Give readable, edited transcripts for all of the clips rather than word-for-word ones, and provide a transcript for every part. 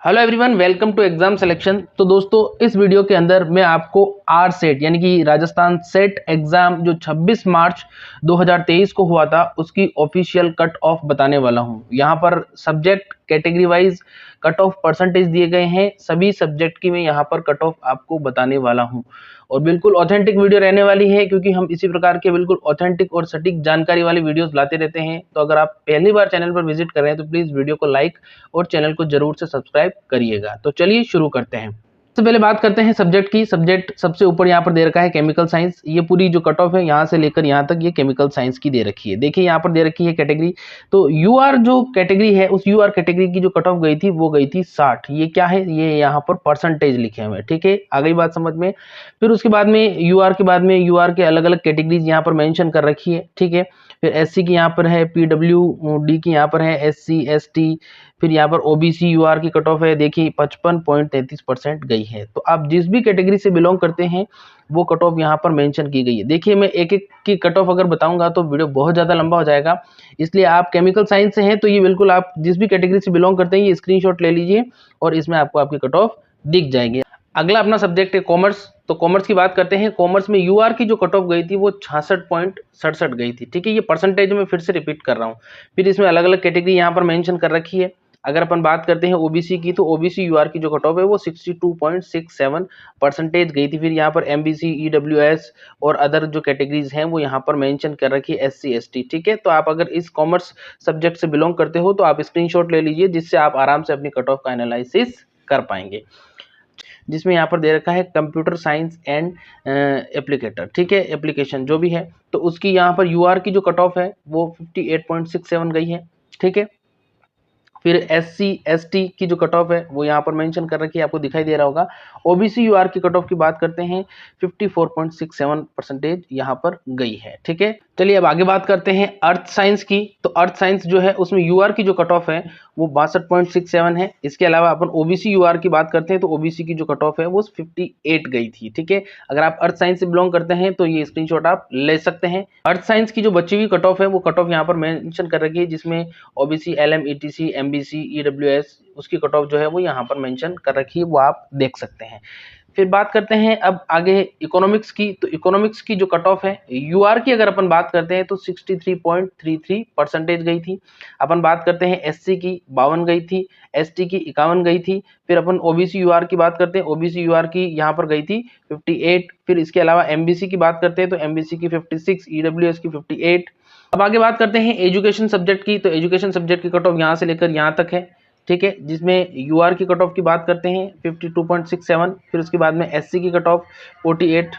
Hello everyone, welcome to exam selection. तो दोस्तों, इस वीडियो के अंदर मैं आपको आर सेट यानी कि राजस्थान सेट एग्जाम जो 26 मार्च 2023 को हुआ था उसकी ऑफिशियल कट ऑफ बताने वाला हूं। यहां पर subject category wise cut off percentage दिए गए हैं। सभी सब्जेक्ट की मैं यहां पर कट ऑफ आपको बताने वाला हूं और बिल्कुल ऑथेंटिक वीडियो रहने वाली है, क्योंकि हम इसी प्रकार के बिल्कुल ऑथेंटिक और सटीक जानकारी वाली वीडियोस लाते रहते हैं। तो अगर आप पहली बार चैनल पर विजिट कर रहे हैं तो प्लीज वीडियो को लाइक और चैनल को जरूर से सब्सक्राइब करिएगा। तो चलिए शुरू करते हैं। सबसे पहले बात करते हैं सब्जेक्ट की। सब्जेक्ट सबसे ऊपर यहाँ पर दे रखा है केमिकल साइंस। ये पूरी जो कट ऑफ है यहाँ से लेकर यहाँ तक ये केमिकल साइंस की दे रखी है। देखिए यहाँ पर दे रखी है कैटेगरी। तो यूआर जो कैटेगरी है उस यूआर कैटेगरी की जो कट ऑफ गई थी वो गई थी 60। ये क्या है, ये यहाँ पर परसेंटेज लिखे हुए हैं। ठीक है, आ गई बात समझ में। फिर उसके बाद में यूआर के बाद में यूआर के अलग अलग कैटेगरीज यहाँ पर मेंशन कर रखी है। ठीक है, फिर एससी की यहाँ पर है, पीडब्ल्यूडी की यहाँ पर है, एससी एसटी, फिर यहाँ पर ओबीसी यूआर की कट ऑफ है। देखिए 55.33% गई है। तो आप जिस भी कैटेगरी से बिलोंग करते हैं वो कट ऑफ यहाँ पर मेंशन की गई है। देखिए मैं एक एक की कट ऑफ अगर बताऊंगा तो वीडियो बहुत ज्यादा लंबा हो जाएगा, इसलिए आप केमिकल साइंस से हैं तो ये बिल्कुल आप जिस भी कैटेगरी से बिलोंग करते हैं ये स्क्रीनशॉट ले लीजिए और इसमें आपको आपकी कट ऑफ दिख जाएगी। अगला अपना सब्जेक्ट है कॉमर्स। तो कॉमर्स की बात करते हैं। कॉमर्स में यूआर की जो कट ऑफ गई थी वो 66.67 गई थी। ठीक है, ये परसेंटेज में फिर से रिपीट कर रहा हूँ। फिर इसमें अलग अलग कैटेगरी यहाँ पर मेंशन कर रखी है। अगर अपन बात करते हैं ओबीसी की तो ओबीसी यूआर की जो कट ऑफ है वो 62.67 परसेंटेज गई थी। फिर यहाँ पर एमबीसी, ईडब्ल्यूएस और अदर जो कैटेगरीज हैं वो यहाँ पर मेंशन कर रखी है, एससी एसटी। ठीक है, तो आप अगर इस कॉमर्स सब्जेक्ट से बिलोंग करते हो तो आप स्क्रीनशॉट ले लीजिए, जिससे आप आराम से अपनी कट ऑफ का एनालिसिस कर पाएंगे। जिसमें यहाँ पर दे रखा है कंप्यूटर साइंस एंड एप्लीकेटर। ठीक है, एप्लीकेशन जो भी है तो उसकी यहाँ पर यूआर की जो कट ऑफ है वो 58.67 गई है। ठीक है, फिर एससी एसटी की जो कट ऑफ है वो यहाँ पर मेंशन कर रखी है, आपको दिखाई दे रहा होगा। ओबीसी यूआर की कट ऑफ की बात करते हैं 54.67 परसेंटेज यहाँ पर गई है। ठीक है, चलिए अब आगे बात करते हैं अर्थ साइंस की। तो अर्थ साइंस जो है उसमें यूआर की जो कट ऑफ है वो 62.67 है। इसके अलावा अपन ओबीसी यूआर की बात करते हैं तो ओबीसी की जो कट ऑफ है वो 58 गई थी। ठीक है, अगर आप अर्थ साइंस से बिलोंग करते हैं तो ये स्क्रीनशॉट आप ले सकते हैं। अर्थ साइंस की जो बची हुई कट ऑफ है वो कट ऑफ यहाँ पर मेंशन कर रखी है, जिसमें OBC, LM, etc, MBC, EWS उसकी कट ऑफ जो है वो यहाँ पर मेंशन कर रखी है, वो आप देख सकते हैं। फिर बात करते हैं अब आगे इकोनॉमिक्स की। तो इकोनॉमिक्स की जो कट ऑफ है यूआर की अगर अपन बात करते हैं तो 63.33 परसेंटेज गई थी। अपन बात करते हैं एससी की 52 गई थी, एसटी की 51 गई थी। फिर अपन ओबीसी यूआर की बात करते हैं, ओबीसी यूआर की यहाँ पर गई थी 58। फिर इसके अलावा एमबीसी की बात करते हैं तो एमबीसी की 56, ईडब्ल्यूएस की 58। अब आगे बात करते हैं एजुकेशन सब्जेक्ट की। तो एजुकेशन सब्जेक्ट की कट ऑफ यहाँ से लेकर यहाँ तक है। ठीक है, जिसमें यूआर की कट ऑफ की बात करते हैं 52.67। फिर उसके बाद में एससी की कट ऑफ 48।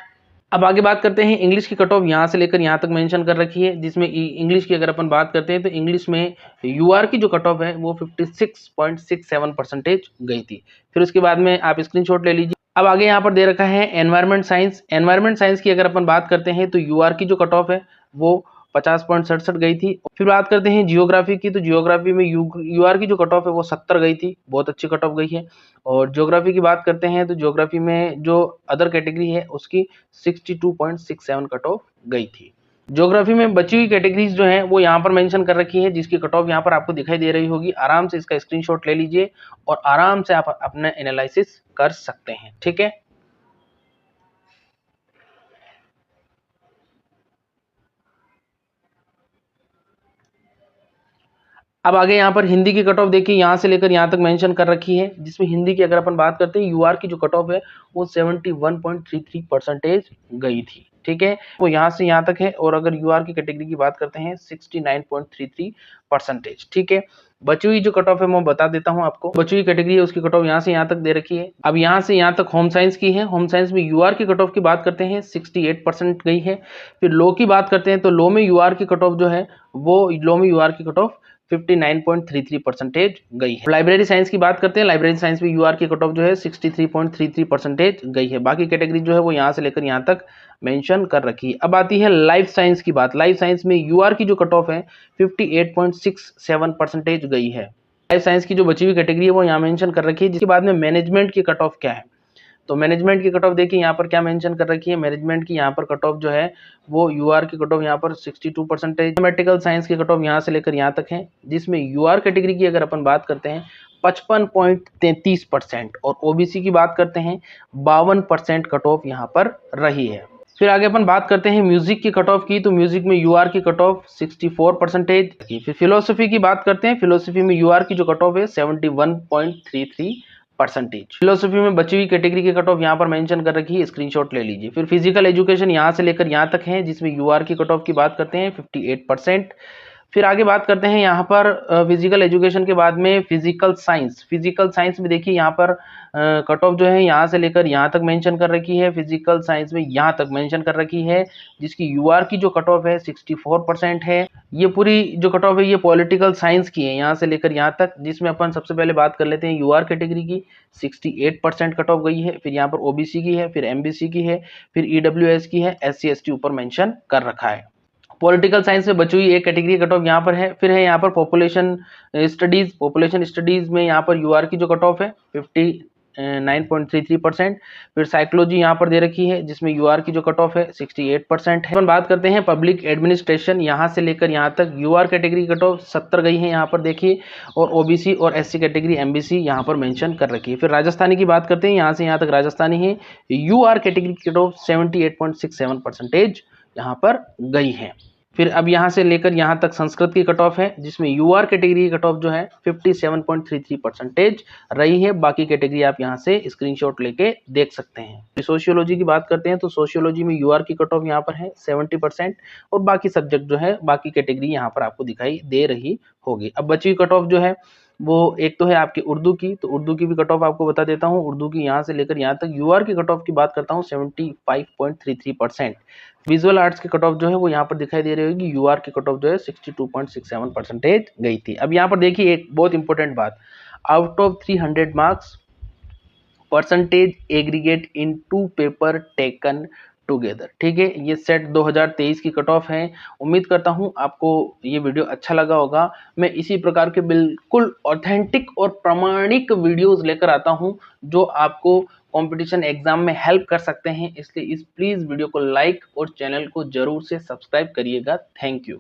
अब आगे बात करते हैं इंग्लिश की कट ऑफ यहाँ से लेकर यहाँ तक मेंशन कर रखी है, जिसमें इंग्लिश की अगर अपन बात करते हैं तो इंग्लिश में यूआर की जो कट ऑफ है वो 56.67 परसेंटेज गई थी। फिर उसके बाद में आप स्क्रीनशॉट ले लीजिए। अब आगे यहाँ पर दे रखा है एनवायरमेंट साइंस। एनवायरमेंट साइंस की अगर अपन बात करते हैं तो यूआर की जो कट ऑफ है वो 50.67 गई थी। फिर बात करते हैं जियोग्राफी की। तो जियोग्राफी में यूआर की जो कट ऑफ है वो 70 गई थी, बहुत अच्छी कट ऑफ गई है। और ज्योग्राफी की बात करते हैं तो ज्योग्राफी में जो अदर कैटेगरी है उसकी 62.67 कट ऑफ गई थी। ज्योग्राफी में बची हुई कैटेगरीज जो हैं वो यहाँ पर मेंशन कर रखी है, जिसकी कट ऑफ यहाँ पर आपको दिखाई दे रही होगी। आराम से इसका स्क्रीनशॉट ले लीजिए और आराम से आप अपना एनालिसिस कर सकते हैं। ठीक है, अब आगे यहाँ पर हिंदी की कट ऑफ देखिए यहाँ से लेकर यहाँ तक मेंशन कर रखी है, जिसमें हिंदी की अगर अपन बात करते हैं यूआर की जो कट ऑफ है वो 71.33 परसेंटेज गई थी। ठीक है, वो यहाँ से यहाँ तक है। और अगर यूआर की कैटेगरी की बात करते हैं 69.33 परसेंटेज। ठीक है, बची हुई जो कट ऑफ है मैं बता देता हूँ आपको। बची हुई कैटेगरी है उसकी कट ऑफ यहाँ से यहाँ तक दे रखी है। अब यहाँ से यहाँ तक होम साइंस की है। होम साइंस में यूआर की कट ऑफ की बात करते हैं 68% गई है। फिर लॉ की बात करते हैं तो लॉ में यूआर की कट ऑफ जो है वो लॉ में यूआर की कट ऑफ 59.33 परसेंटेज गई है। लाइब्रेरी साइंस की बात करते हैं। लाइब्रेरी साइंस में यूआर की कट ऑफ जो है 63.33 परसेंटेज गई है। बाकी कैटेगरी जो है वो यहाँ से लेकर यहाँ तक मेंशन कर रखी है। अब आती है लाइफ साइंस की बात। लाइफ साइंस में यूआर की जो कट ऑफ है 58.67 परसेंटेज गई है। लाइफ साइंस की जो बची हुई कैटेगरी है वो यहाँ मेंशन कर रखी है। जिसके बाद में मैनेजमेंट की कट ऑफ क्या है, तो मैनेजमेंट की कट ऑफ देखिए यहाँ पर क्या मेंशन कर रखी है। मैनेजमेंट की यहाँ पर कट ऑफ जो है वो यूआर की कट ऑफ यहाँ पर 62%। मैथमेटिकल साइंस की कट ऑफ यहाँ से लेकर यहाँ तक है, जिसमें यूआर कैटेगरी की अगर अपन बात करते हैं 55.33% और ओबीसी की बात करते हैं 52% कट ऑफ यहाँ पर रही है। फिर आगे अपन बात करते हैं म्यूजिक की कट ऑफ की, तो म्यूजिक में यूआर की कट ऑफ 64% की। फिर फिलोसफी की बात करते हैं, फिलोसफी में यूआर की जो कट ऑफ है 71.33%। फिलोसफी में बची हुई कैटेगरी की कट ऑफ यहाँ पर मेंशन कर रखी है, स्क्रीनशॉट ले लीजिए। फिर फिजिकल एजुकेशन यहाँ से लेकर यहाँ तक है, जिसमें यूआर की कट ऑफ की बात करते हैं 58%। फिर आगे बात करते हैं यहाँ पर फिजिकल एजुकेशन के बाद में फिजिकल साइंस। फिजिकल साइंस में देखिए यहाँ पर कट ऑफ जो है यहाँ से लेकर यहाँ तक मेंशन कर रखी है, फिजिकल साइंस में यहाँ तक मेंशन कर रखी है, जिसकी यूआर की जो कट ऑफ है 64% है। ये पूरी जो कट ऑफ है ये पॉलिटिकल साइंस की है यहाँ से लेकर यहाँ तक, जिसमें अपन सबसे पहले बात कर लेते हैं यूआर कैटेगरी की। 68% कट ऑफ गई है। फिर यहाँ पर ओबीसी की है, फिर एमबीसी की है, फिर ईडब्ल्यूएस की है, एससी एसटी ऊपर मेंशन कर रखा है। पॉलिटिकल साइंस में बची हुई एक कैटेगरी कट ऑफ यहाँ पर है। फिर है यहाँ पर पॉपुलेशन स्टडीज। पॉपुलेशन स्टडीज में यहाँ पर यूआर की जो कट ऑफ है 59.33%। फिर साइकोलॉजी यहाँ पर दे रखी है, जिसमें यूआर की जो कट ऑफ है 68% है। अपन बात करते हैं पब्लिक एडमिनिस्ट्रेशन, यहाँ से लेकर यहाँ तक यूआर कैटेगरी कट ऑफ 70 गई है यहाँ पर देखिए, और ओबीसी और एससी कैटेगरी एमबीसी यहाँ पर मेंशन कर रखी है। फिर राजस्थानी की बात करते हैं, यहाँ से यहाँ तक राजस्थानी है, यूआर कैटेगरी कट ऑफ 78.67% यहाँ पर गई है। फिर अब यहाँ से लेकर यहाँ तक संस्कृत की कट ऑफ है, जिसमें यूआर कैटेगरी की कट ऑफ जो है 57.33% रही है। बाकी कैटेगरी आप यहाँ से स्क्रीनशॉट लेके देख सकते हैं। सोशियोलॉजी की बात करते हैं, तो सोशियोलॉजी में यूआर की कट ऑफ यहाँ पर है 70% और बाकी सब्जेक्ट जो है, बाकी कैटेगरी यहाँ पर आपको दिखाई दे रही होगी। अब बची कट ऑफ जो है वो एक तो है आपकी उर्दू की, तो उर्दू की भी कट ऑफ आपको बता देता हूँ। उर्दू की यहाँ से लेकर यहाँ तक यूआर की कट ऑफ की बात करता हूँ 75.33%। विजुअल आर्ट्स की कट ऑफ जो है वो यहाँ पर दिखाई दे रही होगी, यूआर की कट ऑफ जो है 62.67% गई थी। अब यहाँ पर देखिए एक बहुत इंपॉर्टेंट बात, out of 300 marks percentage aggregate in 2 paper taken together. ठीक है, ये सेट 2023 की कट ऑफ है। उम्मीद करता हूं आपको ये वीडियो अच्छा लगा होगा। मैं इसी प्रकार के बिल्कुल ऑथेंटिक और प्रामाणिक वीडियोस लेकर आता हूं, जो आपको कंपटीशन एग्जाम में हेल्प कर सकते हैं। इसलिए प्लीज वीडियो को लाइक और चैनल को जरूर से सब्सक्राइब करिएगा। Thank you.